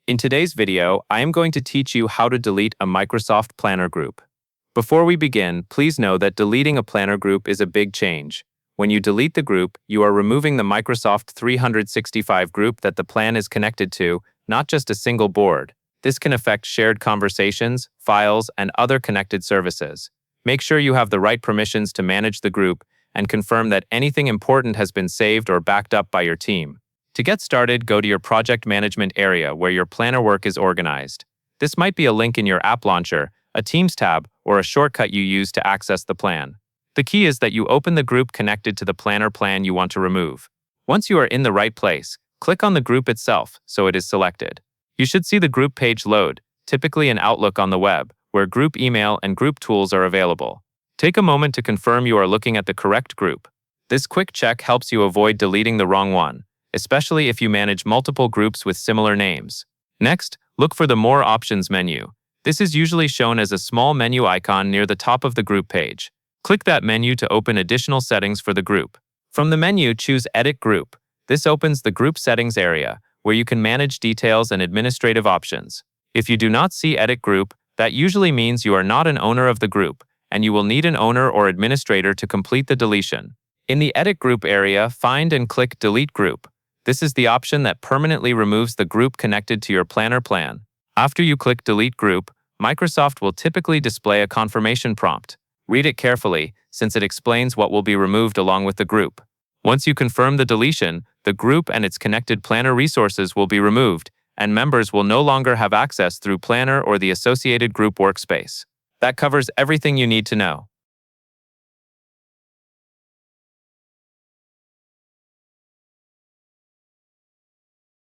In today's video, I am going to teach you how to delete a Microsoft Planner group. Before we begin, please know that deleting a planner group is a big change. When you delete the group, you are removing the Microsoft 365 group that the plan is connected to, not just a single board. This can affect shared conversations, files, and other connected services. Make sure you have the right permissions to manage the group and confirm that anything important has been saved or backed up by your team. To get started, go to your project management area where your planner work is organized. This might be a link in your app launcher, a Teams tab, or a shortcut you use to access the plan. The key is that you open the group connected to the planner plan you want to remove. Once you are in the right place, click on the group itself so it is selected. You should see the group page load, typically in Outlook on the web, where group email and group tools are available. Take a moment to confirm you are looking at the correct group. This quick check helps you avoid deleting the wrong one, especially if you manage multiple groups with similar names. Next, look for the More Options menu. This is usually shown as a small menu icon near the top of the group page. Click that menu to open additional settings for the group. From the menu, choose Edit Group. This opens the Group Settings area, where you can manage details and administrative options. If you do not see Edit Group, that usually means you are not an owner of the group, and you will need an owner or administrator to complete the deletion. In the Edit Group area, find and click Delete Group. This is the option that permanently removes the group connected to your planner plan. After you click Delete Group, Microsoft will typically display a confirmation prompt. Read it carefully, since it explains what will be removed along with the group. Once you confirm the deletion, the group and its connected planner resources will be removed, and members will no longer have access through Planner or the associated group workspace. That covers everything you need to know.